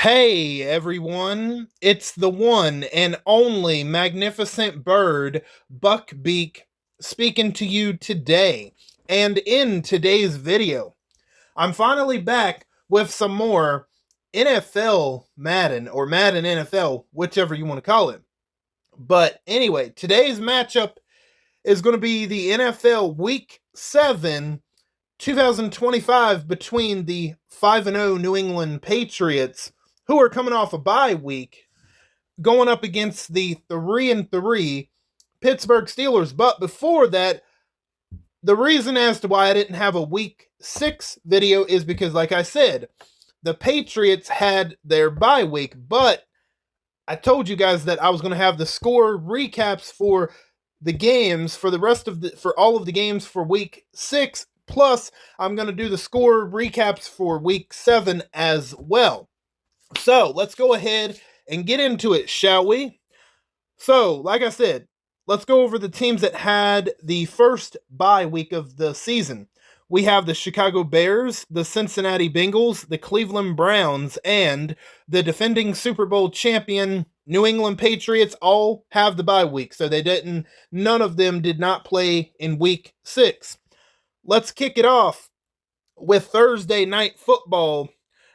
Hey everyone, it's the one and only magnificent bird, Beak, speaking to you today. And in today's video, I'm finally back with some more NFL Madden or Madden NFL, whichever you want to call it. But anyway, today's matchup is going to be the NFL Week 7 2025 between the 5-0 New England Patriots, who are coming off a bye week, going up against the 3-3 Pittsburgh Steelers. But before that, the reason as to why I didn't have a week 6 video is because, like I said, the Patriots had their bye week, but I told you guys that I was going to have the score recaps for the games for all of the games for week 6. Plus, I'm going to do the score recaps for week 7 as well. So, let's go ahead and get into it, shall we? So, like I said, let's go over the teams that had the first bye week of the season. We have the Chicago Bears, the Cincinnati Bengals, the Cleveland Browns, and the defending Super Bowl champion New England Patriots all have the bye week. So none of them did not play in week 6. Let's kick it off with Thursday Night Football,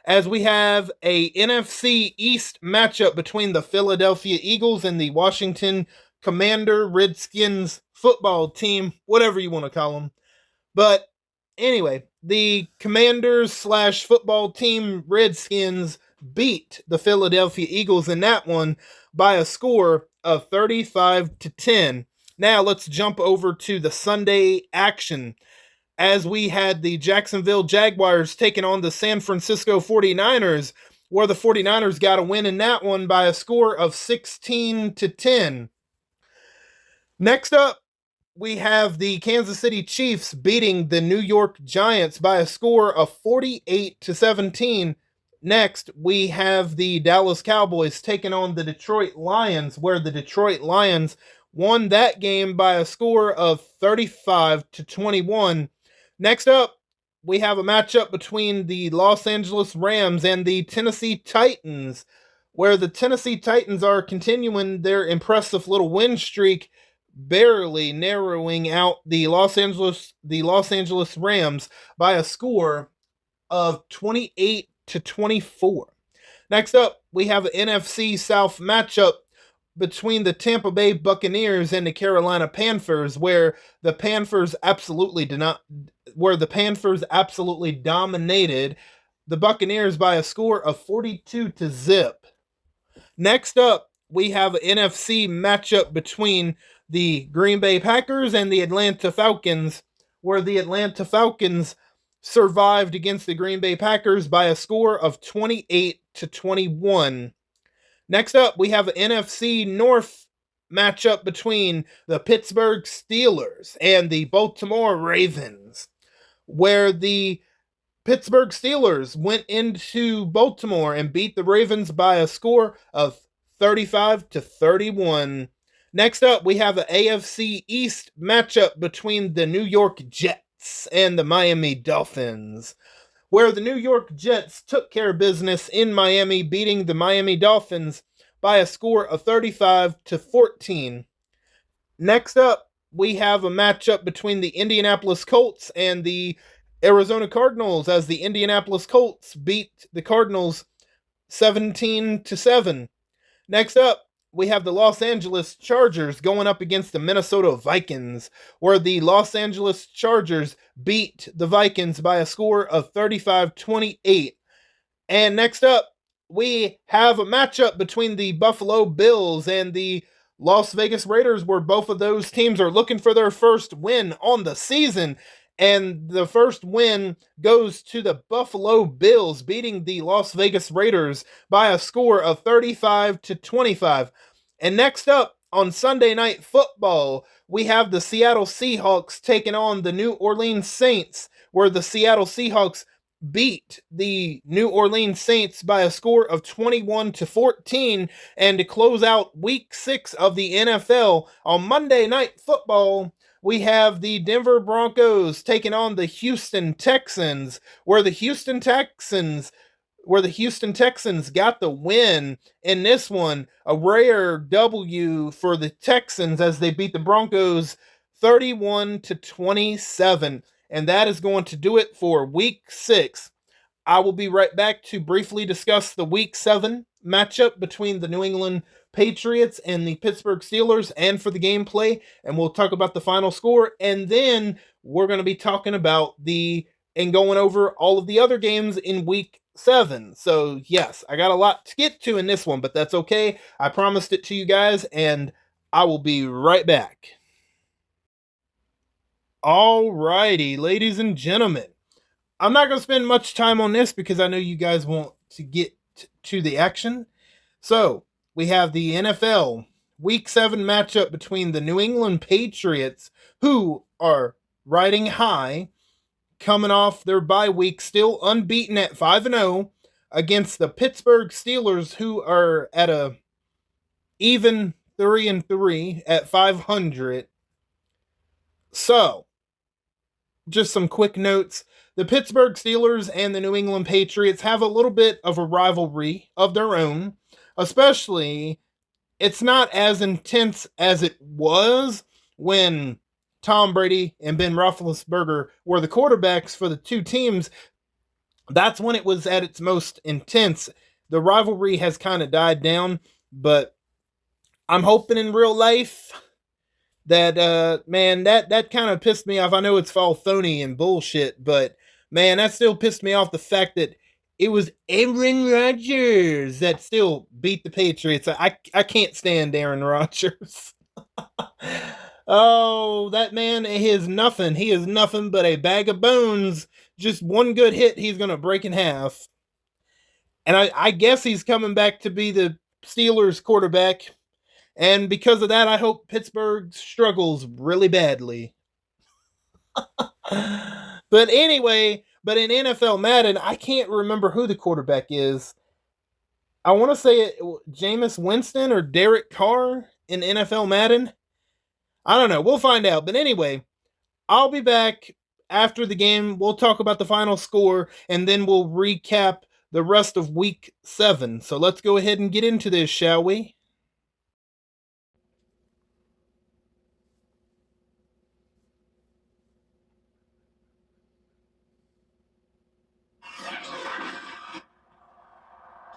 as we have a NFC East matchup between the Philadelphia Eagles and the Washington Commander Redskins football team, whatever you want to call them. But anyway, the Commanders/football team Redskins beat the Philadelphia Eagles in that one by a score of 35-10. Now let's jump over to the Sunday action, as we had the Jacksonville Jaguars taking on the San Francisco 49ers, where the 49ers got a win in that one by a score of 16-10. Next up, we have the Kansas City Chiefs beating the New York Giants by a score of 48-17. Next, we have the Dallas Cowboys taking on the Detroit Lions, where the Detroit Lions won that game by a score of 35-21. Next up, we have a matchup between the Los Angeles Rams and the Tennessee Titans, where the Tennessee Titans are continuing their impressive little win streak, barely narrowing out the Los Angeles Rams by a score of 28-24. Next up, we have an NFC South matchup between the Tampa Bay Buccaneers and the Carolina Panthers, where the Panthers absolutely dominated the Buccaneers by a score of 42-0. Next up, we have an NFC matchup between the Green Bay Packers and the Atlanta Falcons, where the Atlanta Falcons survived against the Green Bay Packers by a score of 28-21. Next up, we have an NFC North matchup between the Pittsburgh Steelers and the Baltimore Ravens, where the Pittsburgh Steelers went into Baltimore and beat the Ravens by a score of 35-31. Next up, we have an AFC East matchup between the New York Jets and the Miami Dolphins, where the New York Jets took care of business in Miami, beating the Miami Dolphins by a score of 35-14. Next up, we have a matchup between the Indianapolis Colts and the Arizona Cardinals, as the Indianapolis Colts beat the Cardinals 17-7. Next up, we have the Los Angeles Chargers going up against the Minnesota Vikings, where the Los Angeles Chargers beat the Vikings by a score of 35-28. And next up, we have a matchup between the Buffalo Bills and the Las Vegas Raiders, where both of those teams are looking for their first win on the season. And the first win goes to the Buffalo Bills, beating the Las Vegas Raiders by a score of 35-25. And next up, on Sunday Night Football, we have the Seattle Seahawks taking on the New Orleans Saints, where the Seattle Seahawks beat the New Orleans Saints by a score of 21-14. And to close out week 6 of the NFL, on Monday Night Football, we have the Denver Broncos taking on the Houston Texans, where the Houston Texans where the Houston Texans got the win in this one. A rare W for the Texans as they beat the Broncos 31-27. And that is going to do it for week 6. I will be right back to briefly discuss the week 7 matchup between the New England Patriots and the Pittsburgh Steelers and for the gameplay. And we'll talk about the final score. And then we're going to be talking about and going over all of the other games in week 7. So yes, I got a lot to get to in this one, but that's okay. I promised it to you guys, and I will be right back. Alrighty, ladies and gentlemen. I'm not going to spend much time on this because I know you guys want to get to the action. So, we have the NFL Week 7 matchup between the New England Patriots, who are riding high, coming off their bye week, still unbeaten at 5-0, against the Pittsburgh Steelers, who are at a even 3-3 at 500. So, just some quick notes. The Pittsburgh Steelers and the New England Patriots have a little bit of a rivalry of their own. Especially, it's not as intense as it was when Tom Brady and Ben Roethlisberger were the quarterbacks for the two teams. That's when it was at its most intense. The rivalry has kind of died down, but I'm hoping in real life that, man, that kind of pissed me off. I know it's all phony and bullshit, but man, that still pissed me off, the fact that it was Aaron Rodgers that still beat the Patriots. I can't stand Aaron Rodgers. Oh, that man is nothing. He is nothing but a bag of bones. Just one good hit, he's going to break in half. And I guess he's coming back to be the Steelers quarterback. And because of that, I hope Pittsburgh struggles really badly. But anyway, in NFL Madden, I can't remember who the quarterback is. I want to say it, Jameis Winston or Derek Carr in NFL Madden. I don't know. We'll find out. But anyway, I'll be back after the game. We'll talk about the final score, and then we'll recap the rest of week 7. So let's go ahead and get into this, shall we?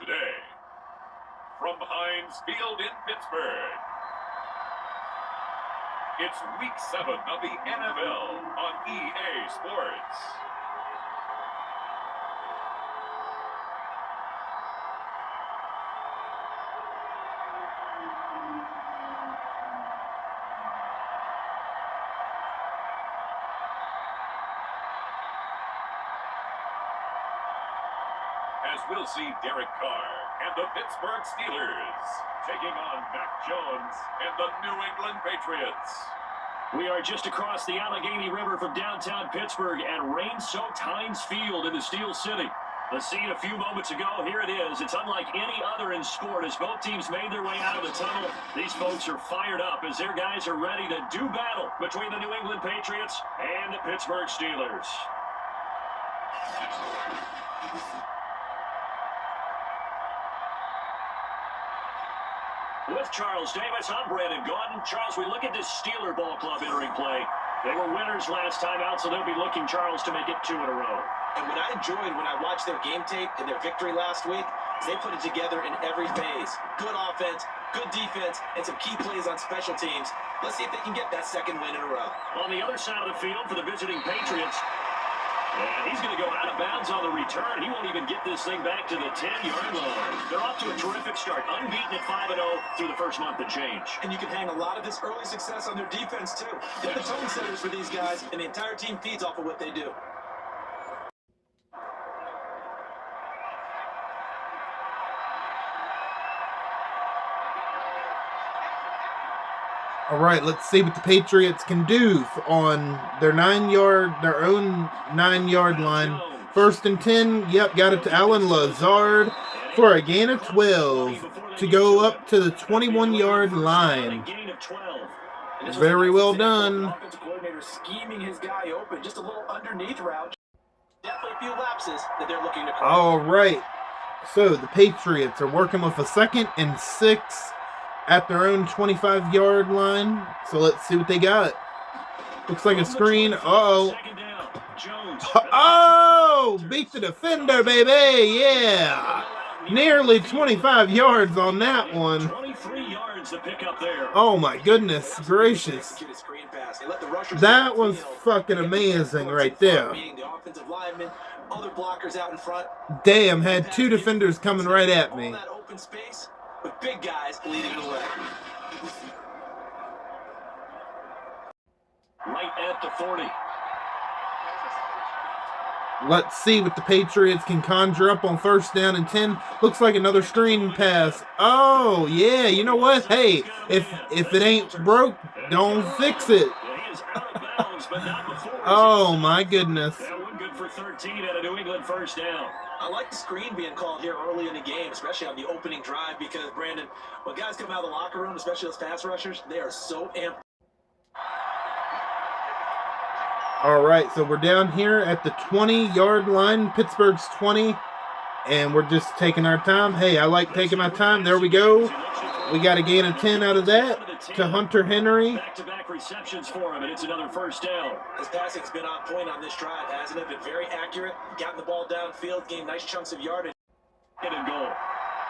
Today, from Heinz Field in Pittsburgh, it's Week 7 of the NFL on EA Sports. As we'll see Derek Carr and the Pittsburgh Steelers taking on Mac Jones and the New England Patriots. We are just across the Allegheny River from downtown Pittsburgh at rain-soaked Heinz Field in the Steel City. The scene a few moments ago, here it is. It's unlike any other in sport as both teams made their way out of the tunnel. These folks are fired up as their guys are ready to do battle between the New England Patriots and the Pittsburgh Steelers. With Charles Davis, I'm Brandon Gordon. Charles, we look at this Steeler ball club entering play. They were winners last time out, so they'll be looking, Charles, to make it 2 in a row. And what I enjoyed when I watched their game tape and their victory last week is they put it together in every phase. Good offense, good defense, and some key plays on special teams. Let's see if they can get that 2nd win in a row. On the other side of the field for the visiting Patriots, and he's going to go out of bounds on the return. He won't even get this thing back to the 10-yard line. They're off to a terrific start, unbeaten at 5-0 through the first month of change. And you can hang a lot of this early success on their defense, too. They're the tone setters for these guys, and the entire team feeds off of what they do. All right, let's see what the Patriots can do on their own 9-yard line. 1st and 10. Yep, got it to Allen Lazard for a gain of 12 to go up to the 21-yard line. Very well done. Offensive coordinator scheming his guy open, just a little underneath route. Definitely a few lapses that they're looking to correct. All right, So the Patriots are working with a 2nd and 6 at their own 25-yard line. So let's see what they got. Looks like a screen. Uh-oh. Oh! Beat the defender, baby! Yeah! Nearly 25 yards on that one. 23 yards to pick up there. Oh my goodness gracious. That was fucking amazing right there. Other blockers out in front. Damn, had 2 defenders coming right at me. All that open space with big guys leading the way. Right at the 40. Let's see what the Patriots can conjure up on 1st down and 10. Looks like another screen pass. Oh, yeah, you know what? Hey, if it ain't broke, don't fix it. Oh, my goodness. That one good for 13 at a New England 1st down. I like the screen being called here early in the game, especially on the opening drive, because, Brandon, when guys come out of the locker room, especially those pass rushers, they are so amped. All right, so we're down here at the 20-yard line, Pittsburgh's 20, and we're just taking our time. Hey, I like taking my time. There we go. We got a gain of 10 out of that to Hunter Henry. Back-to-back receptions for him, and it's another 1st down. His passing's been on point on this drive, hasn't it? Been very accurate, gotten the ball downfield, gained nice chunks of yardage. Hit and goal.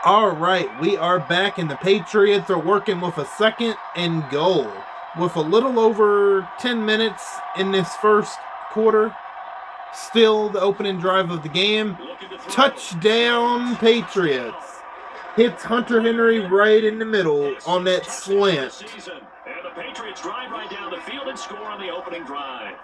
All right, we are back, and the Patriots are working with a 2nd and goal. With a little over 10 minutes in this first quarter. Still the opening drive of the game. Touchdown Patriots. Hits Hunter Henry right in the middle on that slant. And the Patriots drive right down the field and score on the opening drive.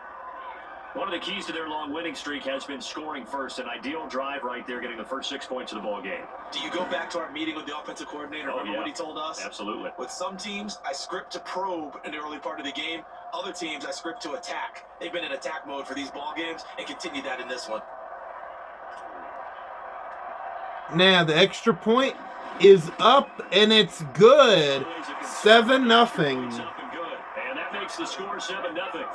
One of the keys to their long winning streak has been scoring first. An ideal drive right there, getting the first 6 points of the ball game. Do you go back to our meeting with the offensive coordinator? Remember what he told us? Absolutely. With some teams, I script to probe in the early part of the game. Other teams, I script to attack. They've been in attack mode for these ball games and continue that in this one. Now the extra point is up and it's good. 7-0. And that makes the score 7-0.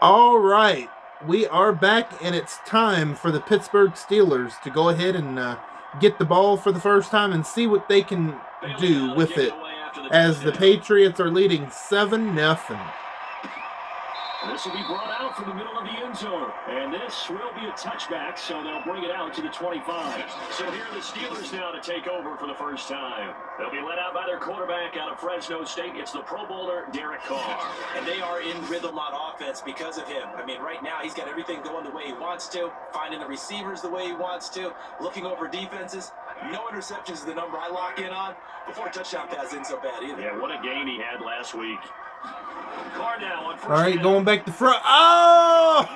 All right, we are back, and it's time for the Pittsburgh Steelers to go ahead and get the ball for the first time and see what they can do with it, as the Patriots are leading 7-0. This will be brought out from the middle of the end zone. And this will be a touchback, so they'll bring it out to the 25. So here are the Steelers now to take over for the first time. They'll be led out by their quarterback out of Fresno State. It's the Pro Bowler, Derek Carr. And they are in rhythm on offense because of him. I mean, right now he's got everything going the way he wants to, finding the receivers the way he wants to, looking over defenses. No interceptions is the number I lock in on. Before a touchdown pass isn't so bad either. Yeah, what a gain he had last week. Carr now on first. All right, going back to front. Oh!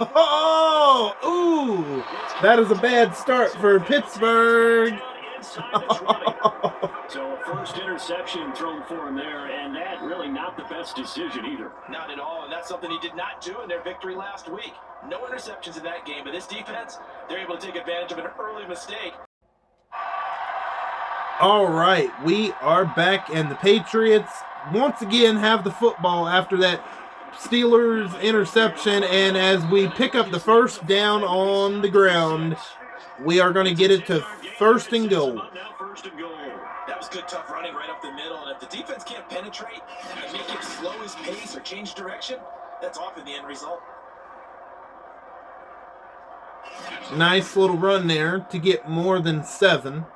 Ooh! That is a bad start for Pittsburgh. So a first interception thrown for him there, and that really not the best decision either. Not at all, and that's something he did not do in their victory last week. No interceptions in that game, but this defense, they're able to take advantage of an early mistake. All right, we are back, and the Patriots once again have the football after that Steelers interception, and as we pick up the first down on the ground, we are going to get it to first and goal. That was good, tough running right up the middle, and if the defense can't penetrate and make him slow his pace or change direction, that's often the end result. Nice little run there to get more than 7.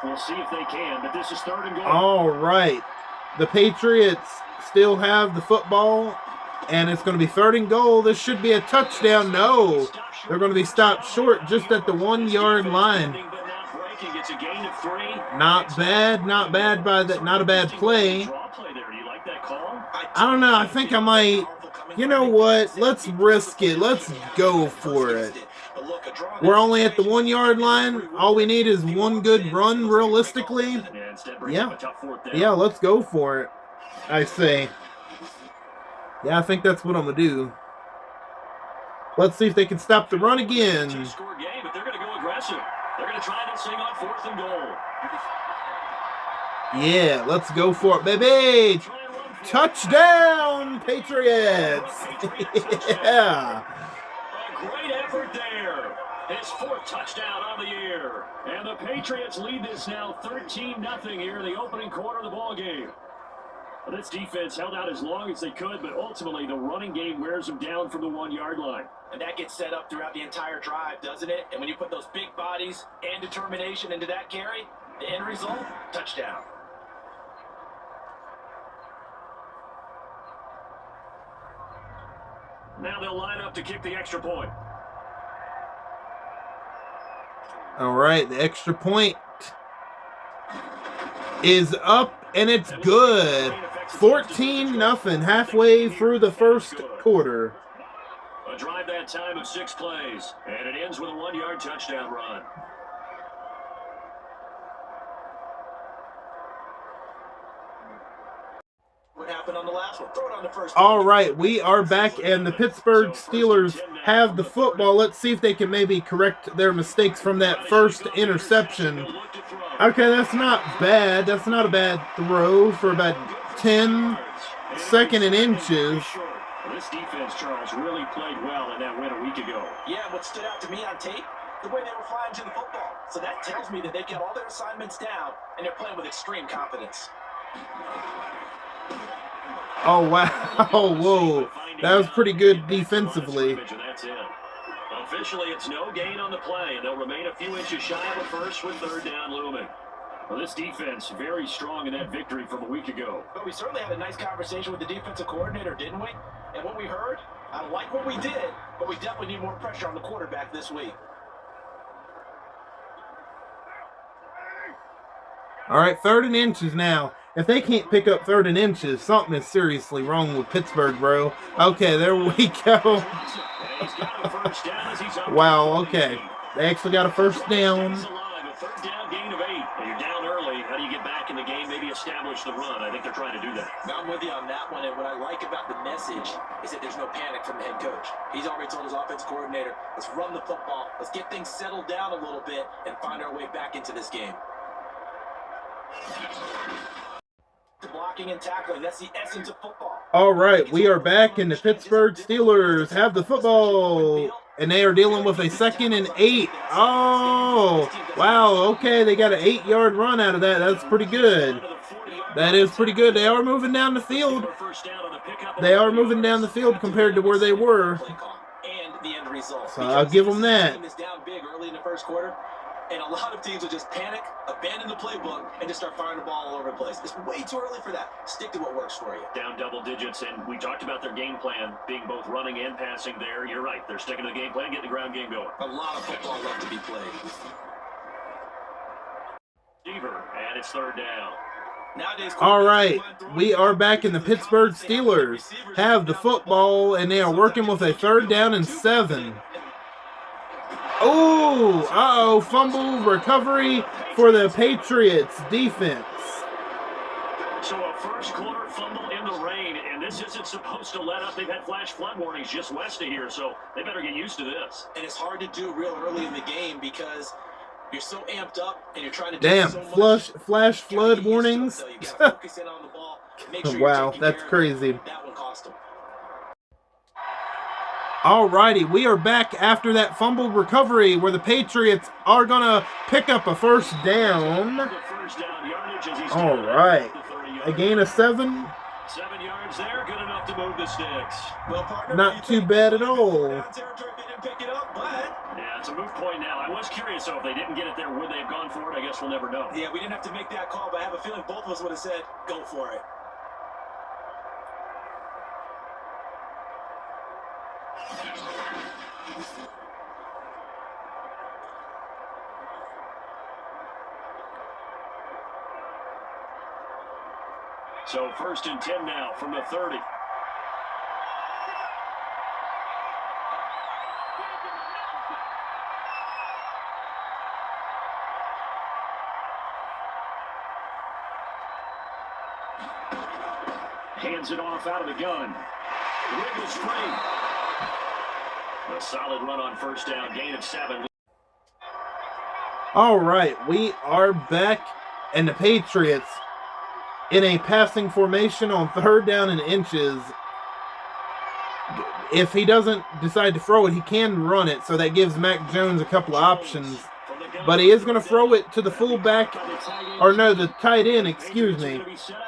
We'll see if they can, but this is third and goal. All right. The Patriots still have the football, and it's going to be third and goal. This should be a touchdown. No, they're going to be stopped short just at the 1-yard line. Not bad, not bad by that. Not a bad play. I don't know. I think I might. You know what? Let's risk it. Let's go for it. We're only at the 1-yard line. All we need is one good run, realistically. Yeah, let's go for it, I say. Yeah, I think that's what I'm going to do. Let's see if they can stop the run again. Two-score game, but they're going to go aggressive. They're going to try this thing on 4th and goal. Yeah, let's go for it, baby. Touchdown, Patriots! Yeah. A great effort there. His 4th touchdown on the year. And the Patriots lead this now 13-0 here in the opening quarter of the ball game. Well, this defense held out as long as they could, but ultimately the running game wears them down from the 1-yard line. And that gets set up throughout the entire drive, doesn't it? And when you put those big bodies and determination into that carry, the end result, touchdown. Now they'll line up to kick the extra point. All right, the extra point is up, and it's good. 14-0, halfway through the first quarter. A drive that time of 6 plays, and it ends with a 1-yard touchdown run. What happened on the last one? Throw it on the first. All right, we are back, and the Pittsburgh Steelers have the football. Let's see if they can maybe correct their mistakes from that first interception. Okay, that's not bad. That's not a bad throw for about 10 second and inches. This defense, Charles, really played well in that win a week ago. Yeah, what stood out to me on tape, the way they were flying to the football. So that tells me that they get all their assignments down, and they're playing with extreme confidence. Oh, wow. Whoa. That was pretty good defensively. That's it. Officially, it's no gain on the play, and they'll remain a few inches shy of a first with 3rd down looming. Well, this defense, very strong in that victory from a week ago. But we certainly had a nice conversation with the defensive coordinator, didn't we? And what we heard, I don't like what we did, but we definitely need more pressure on the quarterback this week. All right, 3rd and inches now. If they can't pick up 3rd and inches, something is seriously wrong with Pittsburgh, bro. Okay, there we go. Wow, okay. They actually got a first down. Third down gain of 8. You're down early. How do you get back in the game? Maybe establish the run. I think they're trying to do that. I'm with you on that one, and what I like about the message is that there's no panic from the head coach. He's already told his offense coordinator, let's run the football, let's get things settled down a little bit, and find our way back into this game. Blocking and tackling, that's the essence of football. All right, we are back, and the Pittsburgh Steelers have the football, and they are dealing with a 2nd and 8. Oh, wow, okay, they got an 8-yard run out of that. That's pretty good. That is pretty good. They are moving down the field. They are moving down the field compared to where they were. So I'll give them that. And a lot of teams will just panic, abandon the playbook, and just start firing the ball all over the place. It's way too early for that. Stick to what works for you. Down double digits, and we talked about their game plan being both running and passing there. You're right. They're sticking to the game plan, getting the ground game going. A lot of football left to be played. Deaver, and it's 3rd down. All right, we are back, in the Pittsburgh Steelers have the football, and they are working with a 3rd down and 7. Oh, fumble recovery for the Patriots defense. So a first quarter fumble in the rain, and this isn't supposed to let up. They've had flash flood warnings just west of here, so they better get used to this. And it's hard to do real early in the game because you're so amped up and you're trying to do so much. Flash flood warnings. Wow, that's crazy. That one cost them. Alrighty, we are back after that fumble recovery where the Patriots are going to pick up a first down. Alright, a gain of 7. 7 yards there, good enough to move the sticks. Well, partner, not too bad at all. Yeah, it's a moot point now. I was curious, so if they didn't get it there, would they have gone for it? I guess we'll never know. Yeah, we didn't have to make that call, but I have a feeling both of us would have said, go for it. So 1st and 10 now from the 30. Hands it off out of the gun. Wiggles free. A solid run on 1st down, gain of 7. All right, we are back, and the Patriots in a passing formation on 3rd down and inches. If he doesn't decide to throw it, he can run it, so that gives Mac Jones a couple of options. But he is going to throw it to the fullback, or no, the tight end, excuse me.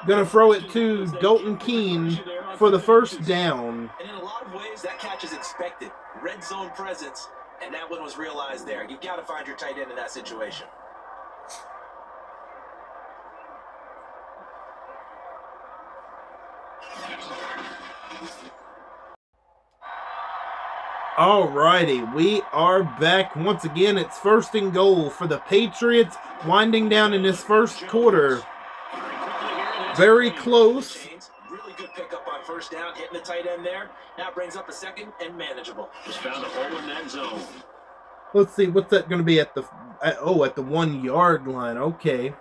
Going to throw it to Dalton Keene for the 1st down. And in a lot of ways, that catch is expected. Red zone presence, and that one was realized there. You got to find your tight end in that situation. Alrighty, we are back once again. It's 1st and goal for the Patriots, winding down in this 1st quarter. Very close. Really good pickup on 1st down, hitting the tight end there. Now brings up a 2nd and manageable. Just found a hole in that zone. Let's see, what's that going to be at the 1 yard line? Okay.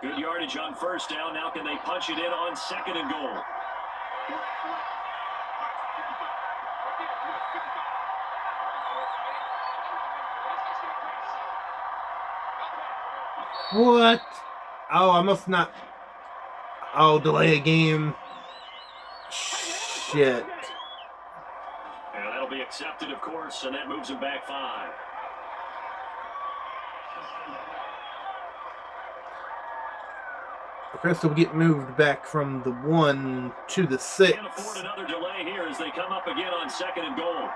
Good yardage on 1st down. Now can they punch it in on 2nd and goal? What? Oh, I must not. Oh, delay a game. Shit. Yeah, that'll be accepted, of course, and that moves him back 5. Crystal will get moved back from the 1 to the 6. Can't afford another delay here as they come up again on 2nd and goal.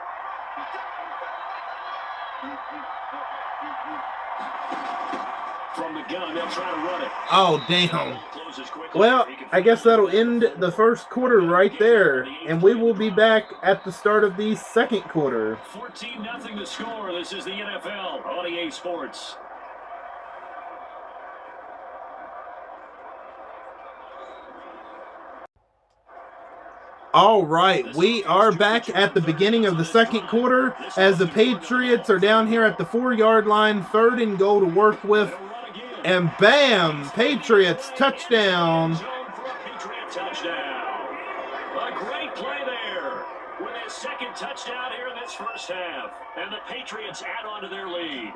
From the gun, they'll try to run it. Oh, damn. Well, I guess that'll end the 1st quarter right there, and we will be back at the start of the 2nd quarter. 14-0 to score. This is the NFL on EA Sports. All right, we are back at the beginning of the 2nd quarter as the Patriots are down here at the 4 yard line, 3rd and goal to work with. And bam, Patriots touchdown. A great play there with his 2nd touchdown here in this 1st half. And the Patriots add on to their lead.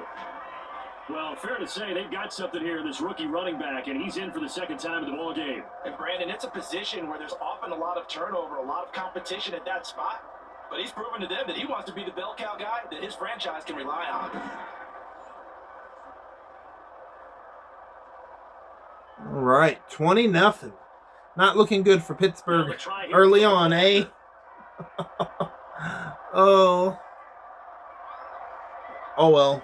Well, fair to say they've got something here, this rookie running back, and he's in for the 2nd time in the ball game. And Brandon, it's a position where there's often a lot of turnover, a lot of competition at that spot. But he's proven to them that he wants to be the bell cow guy that his franchise can rely on. All right, 20-0. Not looking good for Pittsburgh early on, eh? Oh well.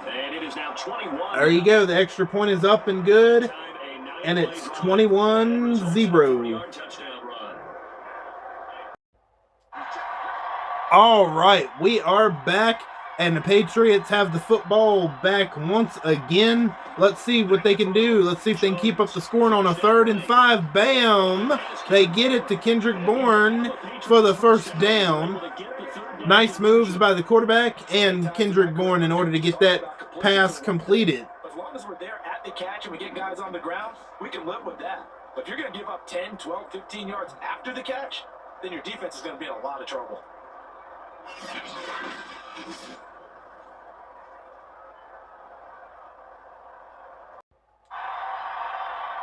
And it is now 21. There you go. The extra point is up and good. And it's 21-0. All right, we are back, and the Patriots have the football back once again. Let's see what they can do. Let's see if they can keep up the scoring on a 3rd and 5. Bam! They get it to Kendrick Bourne for the 1st down. Nice moves by the quarterback and Kendrick Bourne in order to get that pass completed. As long as we're there at the catch and we get guys on the ground, we can live with that. But if you're going to give up 10, 12, 15 yards after the catch, then your defense is going to be in a lot of trouble.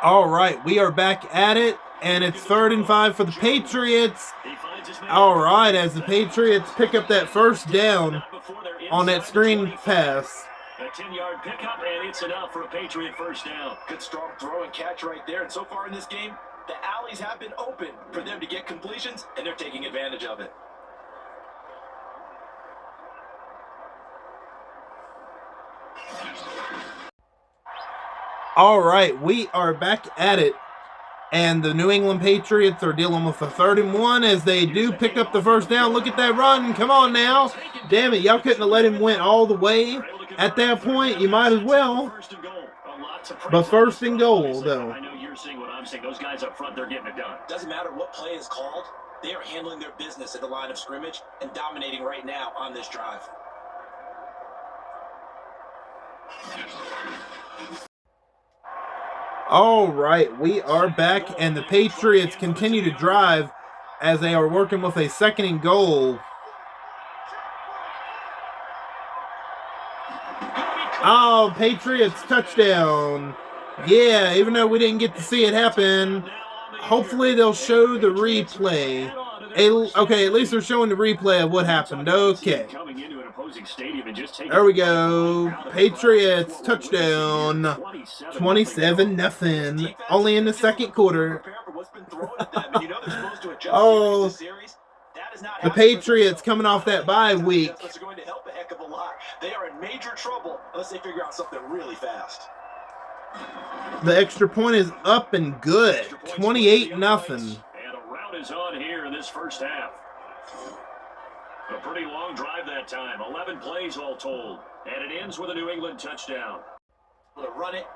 All right, we are back at it, and it's 3rd and 5 for the Patriots. All right, as the Patriots pick up that 1st down on that screen pass. A 10-yard pickup, and it's enough for a Patriot 1st down. Good strong throw and catch right there. And so far in this game, the alleys have been open for them to get completions, and they're taking advantage of it. All right, we are back at it, and the New England Patriots are dealing with a 3rd and 1 as they do pick up the 1st down. Look at that run. Come on now. Damn it, y'all couldn't have let him win all the way. At that point, you might as well. But 1st and goal, though. I know you're seeing what I'm seeing. Those guys up front, they're getting it done. Doesn't matter what play is called. They are handling their business at the line of scrimmage and dominating right now on this drive. All right, we are back, and the Patriots continue to drive as they are working with a second and goal. Oh, Patriots touchdown. Yeah, even though we didn't get to see it happen, hopefully they'll show the replay. Okay, at least they're showing the replay of what happened. Okay. There we go. Patriots touchdown. 27-0. Only in the second quarter. Oh, the Patriots coming off that bye week. They are in major trouble unless they figure out something really fast. The extra point is up and good. 28-0. And a rout is on here in this first half. A pretty long drive that time. 11 plays all told. And it ends with a New England touchdown.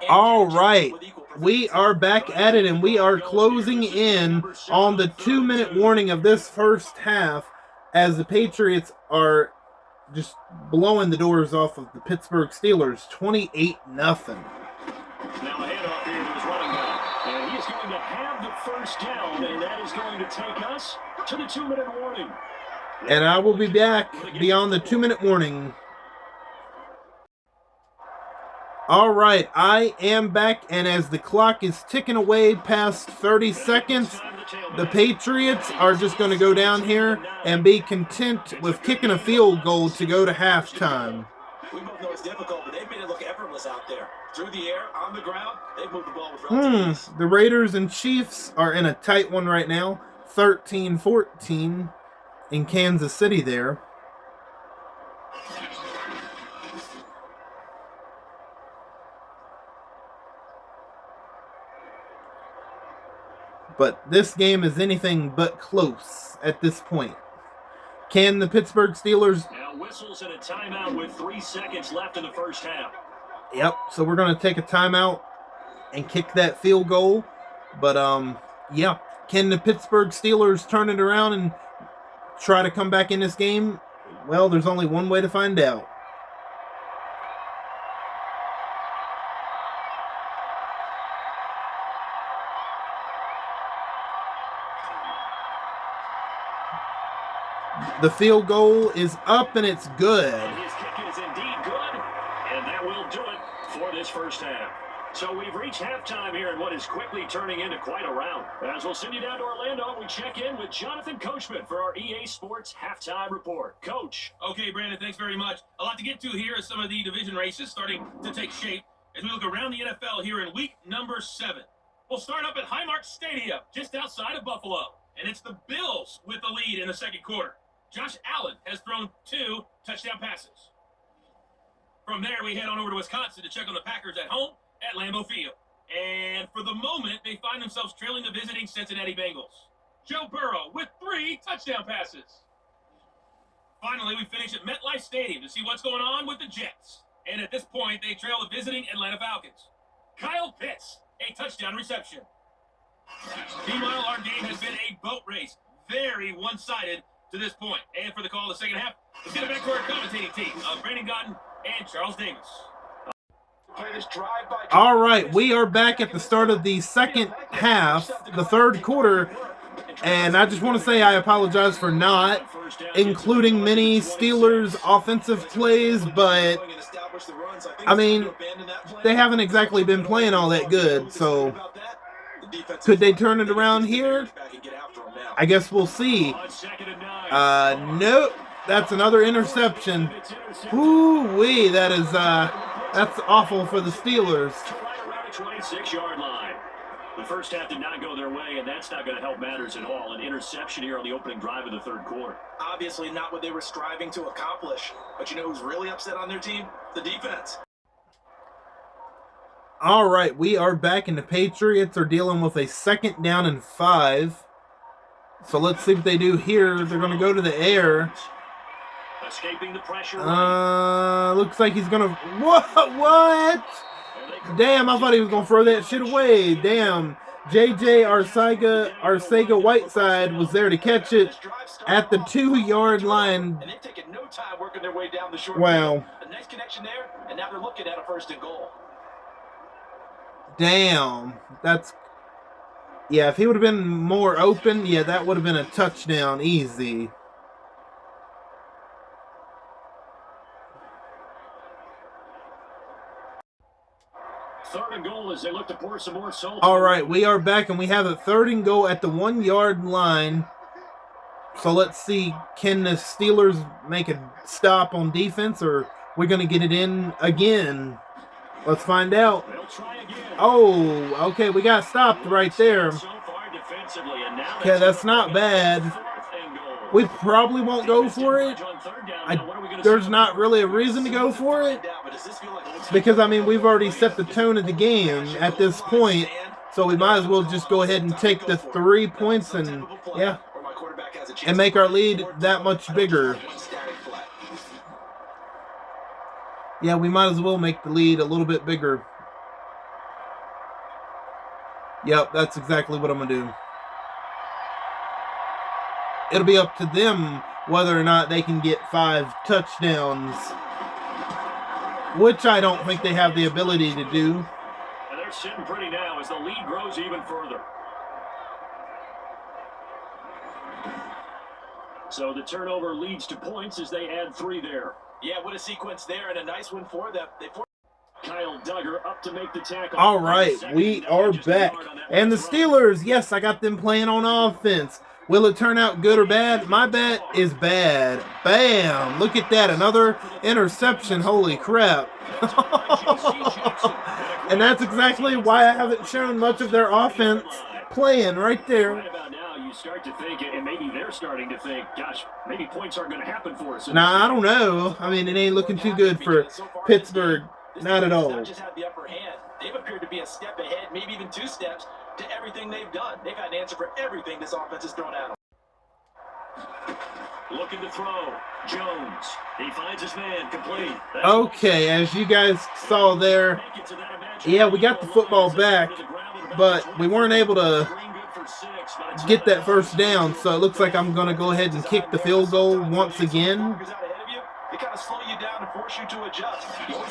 All right. We are back at it, and we are closing in on the 2-minute warning of this first half as the Patriots are just blowing the doors off of the Pittsburgh Steelers. 28-0. Now a handoff here to his running back. And he is going to have the first down, and that is going to take us to the 2-minute warning. And I will be back beyond the 2-minute warning. All right, I am back, and as the clock is ticking away past 30 seconds, the Patriots are just going to go down here and be content with kicking a field goal to go to halftime. We both know it's difficult, but they've made it look effortless out there. Through the air, on the ground, they've moved the ball with relative ease. The Raiders and Chiefs are in a tight one right now, 13-14 in Kansas City there. But this game is anything but close at this point. Can the Pittsburgh Steelers... Now whistles and a timeout with 3 seconds left in the first half. Yep, so we're going to take a timeout and kick that field goal. But, yeah. Can the Pittsburgh Steelers turn it around and try to come back in this game? Well, there's only one way to find out. The field goal is up and it's good. His kick is indeed good, and that will do it for this first half. So we've reached halftime here in what is quickly turning into quite a round. As we'll send you down to Orlando, we check in with Jonathan Coachman for our EA Sports Halftime Report. Coach. Okay, Brandon, thanks very much. A lot to get to here as some of the division races starting to take shape as we look around the NFL here in week number 7. We'll start up at Highmark Stadium, just outside of Buffalo. And it's the Bills with the lead in the second quarter. Josh Allen has thrown 2 touchdown passes. From there, we head on over to Wisconsin to check on the Packers at home at Lambeau Field. And for the moment, they find themselves trailing the visiting Cincinnati Bengals. Joe Burrow with 3 touchdown passes. Finally, we finish at MetLife Stadium to see what's going on with the Jets. And at this point, they trail the visiting Atlanta Falcons. Kyle Pitts, a touchdown reception. Meanwhile, our game has been a boat race. Very one-sided to this point. And for the call of the second half, let's get it back to our commentating team of Brandon Godden and Charles Davis. All right, we are back at the start of the second half, the third quarter, and I just want to say I apologize for not including many Steelers offensive plays, but I mean, they haven't exactly been playing all that good, so could they turn it around here? I guess we'll see. Nope, that's another interception. Woo-wee, that's awful for the Steelers. Right around the 26-yard line. The first half did not go their way, and that's not going to help matters at all. An interception here on the opening drive of the third quarter. Obviously not what they were striving to accomplish. But you know who's really upset on their team? The defense. All right, we are back, and the Patriots are dealing with a 2nd down and 5. So let's see what they do here. They're going to go to the air. Escaping the pressure. Looks like he's going to... What? Damn, I thought he was going to throw that shit away. Damn. J.J. Arcega-Whiteside was there to catch it at the 2-yard line. And they've taken no time working their way down the short wow. field. A nice connection there, and now they're looking at a 1st and goal. Damn. That's... Yeah, if he would have been more open, yeah, that would have been a touchdown easy. Third and goal as they look to pour some more salt. All right, we are back, and we have a 3rd and goal at the 1-yard line. So let's see, can the Steelers make a stop on defense, or we're going to get it in again? Let's find out. Oh, okay, we got stopped right there. Okay, that's not bad. We probably won't go for it. There's not really a reason to go for it. Because, I mean, we've already set the tone of the game at this point. So we might as well just go ahead and take the 3 points and, yeah, and make our lead that much bigger. Yeah, we might as well make the lead a little bit bigger. Yep, that's exactly what I'm going to do. It'll be up to them whether or not they can get 5 touchdowns, which I don't think they have the ability to do. And they're sitting pretty now as the lead grows even further. So the turnover leads to points as they add 3 there. Yeah, what a sequence there, and a nice one for them. Kyle Duggar up to make the tackle. All right, we are back. And the Steelers, yes, I got them playing on offense. Will it turn out good or bad? My bet is bad. Bam! Look at that, another interception. Holy crap. And that's exactly why I haven't shown much of their offense playing right there. Right about now, you start to think, and maybe they're starting to think, gosh, maybe points aren't going to happen for us. Nah, I don't know. I mean, it ain't looking too good for Pittsburgh. Not at all. Just had the upper hand. They've appeared to be a step ahead, maybe even 2 steps, to everything they've done. They've had an answer for everything this offense has thrown at them. Looking to throw. Jones. He finds his man. Complete. Okay, as you guys saw there, yeah, we got the football back, but we weren't able to get that first down, so it looks like I'm going to go ahead and kick the field goal once again.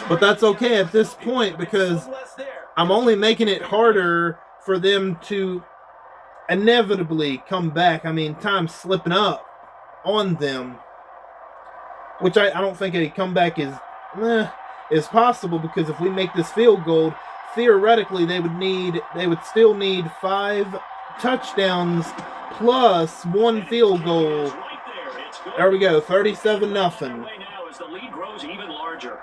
But that's okay at this point because I'm only making it harder for them to inevitably come back. I mean, time's slipping up on them, which I don't think a comeback is possible, because if we make this field goal, theoretically they would still need 5 touchdowns plus 1 field goal. There we go, 37-0. The lead grows even larger.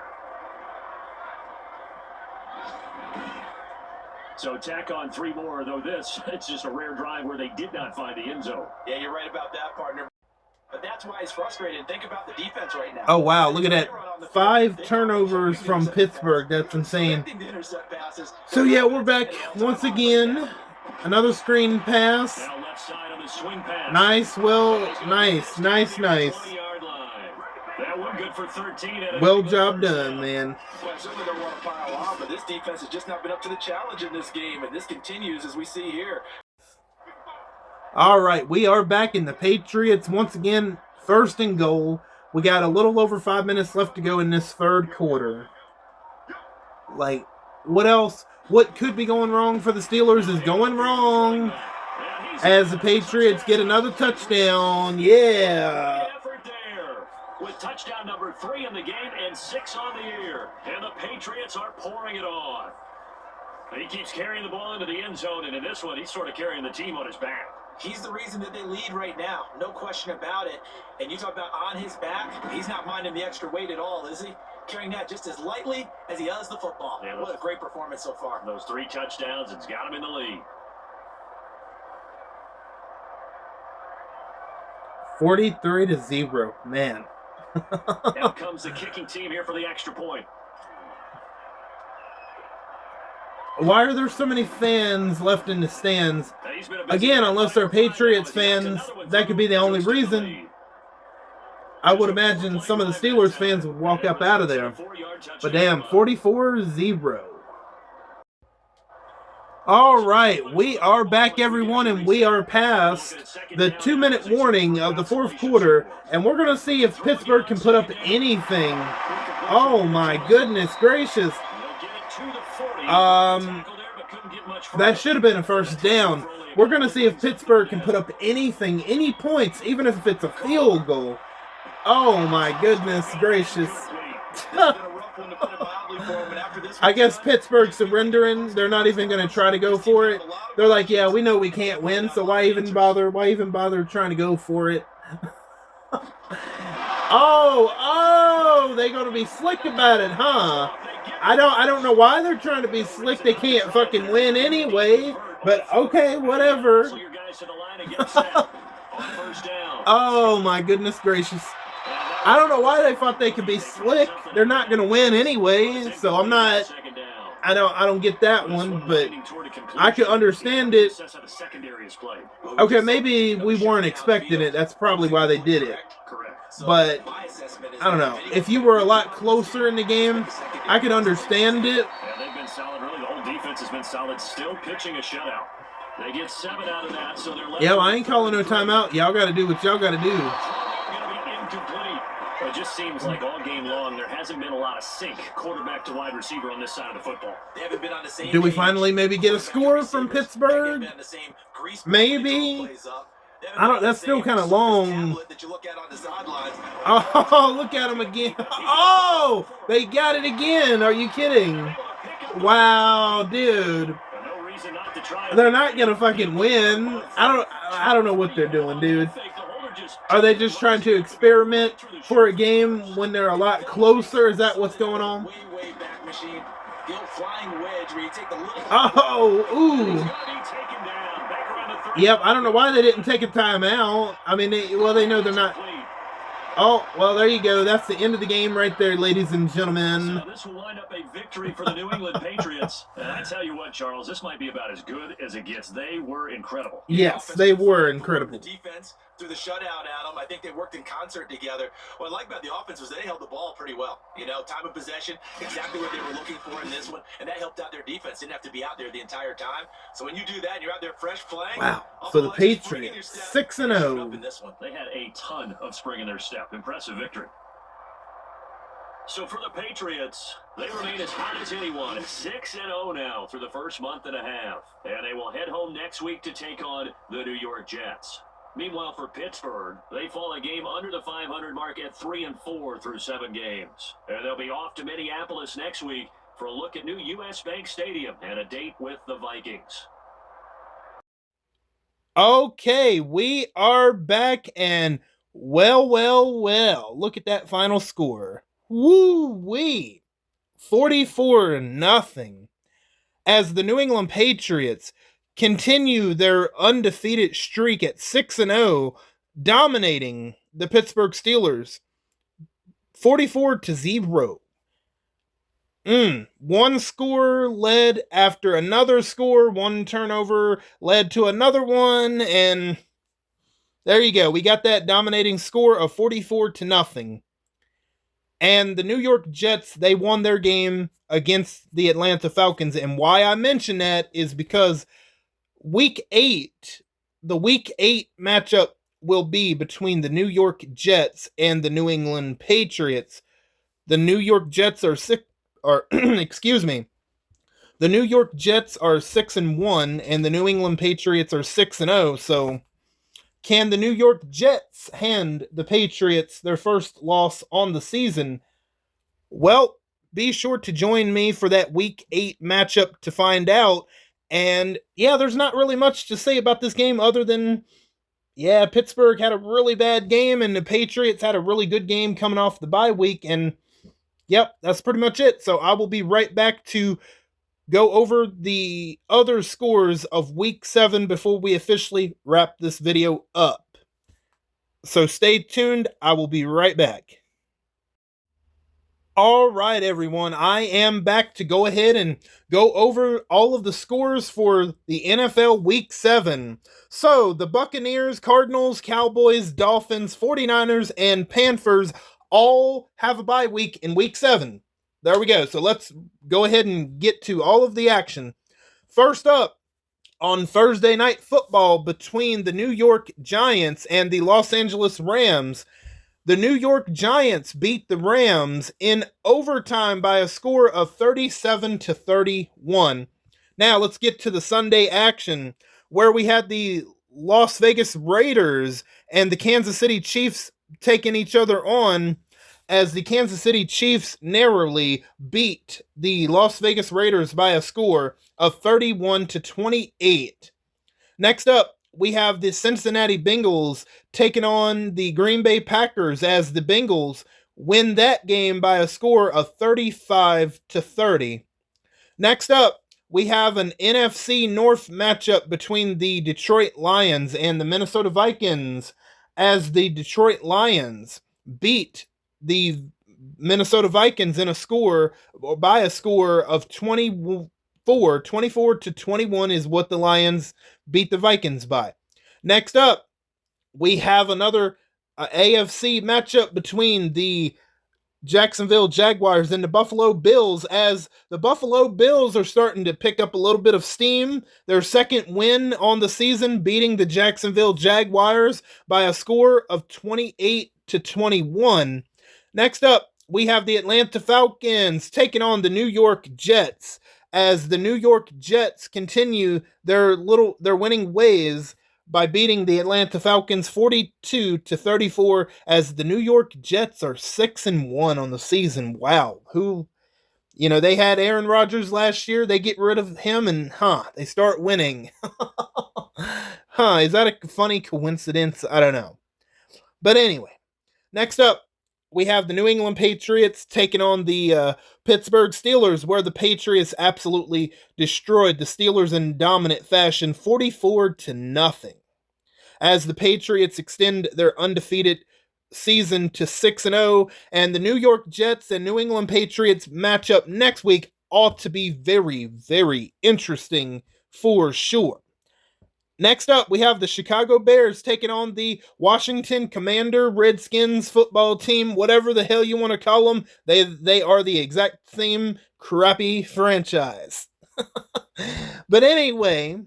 So tack on 3 more, though it's just a rare drive where they did not find the end zone. Yeah, you're right about that, partner. But that's why he's frustrated. Think about the defense right now. Oh, wow, look at that. 5 turnovers from Pittsburgh. That's insane. So, yeah, we're back once again. Another screen pass. Nice, well, nice. That one good for 13. Well job done, man. Well, I certainly don't want to pile on, but this defense has just not been up to the challenge in this game, and this continues as we see here. All right, we are back in the Patriots once again. 1st and goal. We got a little over 5 minutes left to go in this 3rd quarter. Like, what else? What could be going wrong for the Steelers is going wrong as the Patriots get another touchdown. Yeah. With touchdown number 3 in the game and 6 on the year. And the Patriots are pouring it on. He keeps carrying the ball into the end zone, and in this one, he's sort of carrying the team on his back. He's the reason that they lead right now. No question about it. And you talk about on his back, he's not minding the extra weight at all, is he? Carrying that just as lightly as he does the football. Yeah, what a great performance so far. Those 3 touchdowns, it's got him in the lead. 43-0, man. Now comes the kicking team here for the extra point. Why are there so many fans left in the stands? Again, unless they're Patriots fans, that could be the only reason. I would imagine some of the Steelers fans would walk up out of there. But damn, 44-0. All right, we are back, everyone, and we are past the 2-minute warning of the 4th quarter, and we're going to see if Pittsburgh can put up anything. Oh, my goodness gracious. That should have been a first down. We're going to see if Pittsburgh can put up anything, any points, even if it's a field goal. Oh my goodness gracious. I guess Pittsburgh surrendering. They're not even going to try to go for it. They're like, yeah, we know we can't win, so why even bother trying to go for it? They're going to be slick about it, huh? I don't know why they're trying to be slick. They can't fucking win anyway. But okay, whatever. Oh my goodness gracious. I don't know why they thought they could be slick. They're not going to win anyway, so I don't get that one, but I could understand it. Okay, maybe we weren't expecting it. That's probably why they did it. But I don't know. If you were a lot closer in the game, I could understand it. Yeah, they've been solid. Really, the whole defense has been solid. Still pitching a shutout. They get 7 out of that, so they're left. Yeah, I ain't calling no timeout. Y'all got to do what y'all got to do. Going to be incomplete. It just seems like all game long there hasn't been a lot of sync quarterback to wide receiver on this side of the football. They haven't been on the same Do we page. finally maybe get a score from Pittsburgh? Maybe. I don't. That's still kind of long. Oh, look at them again. Oh, they got it again. Are you kidding? Wow, dude. They're not gonna fucking win. I don't know what they're doing, dude. Are they just trying to experiment for a game when they're a lot closer? Is that what's going on? Oh, ooh. Yep, I don't know why they didn't take a timeout. I mean, they know they're not. Oh, well, there you go. That's the end of the game right there, ladies and gentlemen. So this will wind up a victory for the New England Patriots. And I tell you what, Charles, this might be about as good as it gets. They were incredible. Yes, they were incredible. The defense through the shutout, Adam, I think they worked in concert together. What I like about the offense was they held the ball pretty well. You know, time of possession, exactly what they were looking for in this one, and that helped out their defense. Didn't have to be out there the entire time. So when you do that and you're out there fresh playing. Wow. So the Patriots 6-0. They had a ton of spring in their step. Impressive victory. So for the Patriots, they remain as hot as anyone. 6-0 now through the first month and a half. And they will head home next week to take on the New York Jets. Meanwhile, for Pittsburgh, they fall a game under the 500 mark at 3-4 through 7 games. And they'll be off to Minneapolis next week for a look at new U.S. Bank Stadium and a date with the Vikings. Okay, we are back, and well, look at that final score. Woo-wee! 44-0. As the New England Patriots continue their undefeated streak at 6-0, dominating the Pittsburgh Steelers 44-0. One score led after another score, one turnover led to another one, and there you go. We got that dominating score of 44-0. And the New York Jets, they won their game against the Atlanta Falcons, and why I mention that is because the Week 8 matchup will be between the New York Jets and the New England Patriots. The New York Jets are the New York Jets are 6-1, and the New England Patriots are 6-0. So, can the New York Jets hand the Patriots their first loss on the season? Well, be sure to join me for that Week 8 matchup to find out. And yeah, there's not really much to say about this game other than, yeah, Pittsburgh had a really bad game and the Patriots had a really good game coming off the bye week. And yep, that's pretty much it. So I will be right back to go over the other scores of Week 7 before we officially wrap this video up. So stay tuned. I will be right back. All right, everyone. I am back to go ahead and go over all of the scores for the NFL Week 7. So the Buccaneers, Cardinals, Cowboys, Dolphins, 49ers, and Panthers all have a bye week in Week 7. There we go. So let's go ahead and get to all of the action. First up, on Thursday Night Football between the New York Giants and the Los Angeles Rams, the New York Giants beat the Rams in overtime by a score of 37-31. Now let's get to the Sunday action, where we had the Las Vegas Raiders and the Kansas City Chiefs taking each other on, as the Kansas City Chiefs narrowly beat the Las Vegas Raiders by a score of 31-28. Next up, we have the Cincinnati Bengals taking on the Green Bay Packers, as the Bengals win that game by a score of 35-30. Next up, we have an NFC North matchup between the Detroit Lions and the Minnesota Vikings, as the Detroit Lions beat the Minnesota Vikings in a score, by a score of 24-21 is what the Lions beat the Vikings by. Next up, we have another AFC matchup between the Jacksonville Jaguars and the Buffalo Bills, as the Buffalo Bills are starting to pick up a little bit of steam. Their second win on the season, beating the Jacksonville Jaguars by a score of 28-21. Next up, we have the Atlanta Falcons taking on the New York Jets, as the New York Jets continue their winning ways by beating the Atlanta Falcons 42-34, as the New York Jets are 6-1 on the season. Wow. They had Aaron Rodgers last year. They get rid of him and they start winning. Is that a funny coincidence? I don't know. But anyway, next up, we have the New England Patriots taking on the Pittsburgh Steelers, where the Patriots absolutely destroyed the Steelers in dominant fashion, 44-0. As the Patriots extend their undefeated season to 6-0, and the New York Jets and New England Patriots matchup next week ought to be very, very interesting for sure. Next up, we have the Chicago Bears taking on the Washington Commander Redskins football team, whatever the hell you want to call them. They are the exact same crappy franchise. But anyway,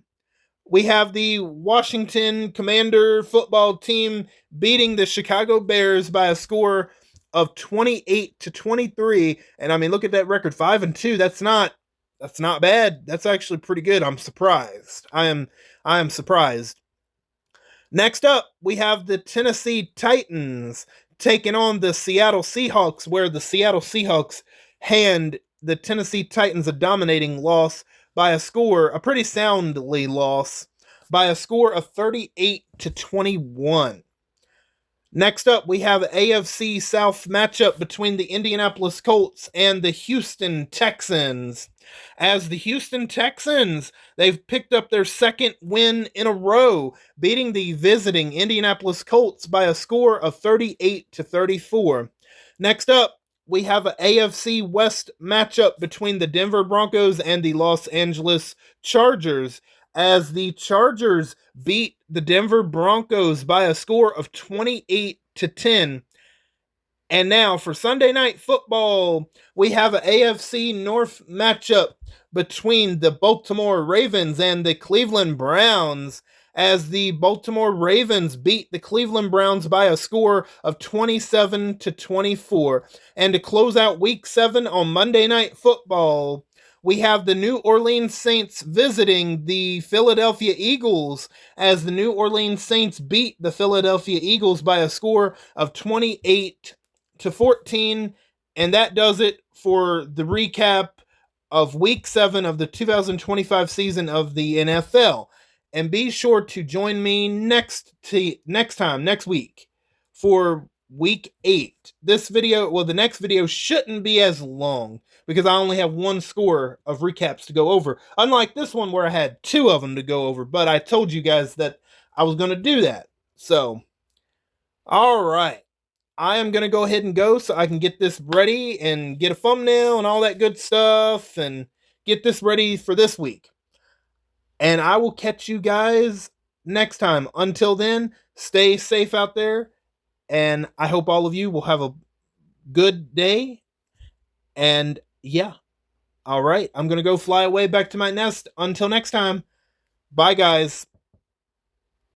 we have the Washington Commander football team beating the Chicago Bears by a score of 28-23. And I mean, look at that record, 5-2. That's not bad. That's actually pretty good. I'm surprised. I am surprised. Next up, we have the Tennessee Titans taking on the Seattle Seahawks, where the Seattle Seahawks hand the Tennessee Titans a dominating loss by a pretty soundly loss, by a score of 38-21. Next up, we have an AFC South matchup between the Indianapolis Colts and the Houston Texans. As the Houston Texans, they've picked up their second win in a row, beating the visiting Indianapolis Colts by a score of 38-34. Next up, we have an AFC West matchup between the Denver Broncos and the Los Angeles Chargers, as the Chargers beat the Denver Broncos by a score of 28-10. And now for Sunday Night Football, we have an AFC North matchup between the Baltimore Ravens and the Cleveland Browns, as the Baltimore Ravens beat the Cleveland Browns by a score of 27-24. And to close out Week 7 on Monday Night Football, we have the New Orleans Saints visiting the Philadelphia Eagles, as the New Orleans Saints beat the Philadelphia Eagles by a score of 28-14. And that does it for the recap of Week 7 of the 2025 season of the NFL. And be sure to join me next week for Week 8. The next video shouldn't be as long, because I only have one score of recaps to go over, unlike this one where I had two of them to go over, but I told you guys that I was going to do that. So, alright, I am going to go ahead and go so I can get this ready and get a thumbnail and all that good stuff and get this ready for this week. And I will catch you guys next time. Until then, stay safe out there, and I hope all of you will have a good day. And yeah, all right, I'm going to go fly away back to my nest. Until next time, bye guys.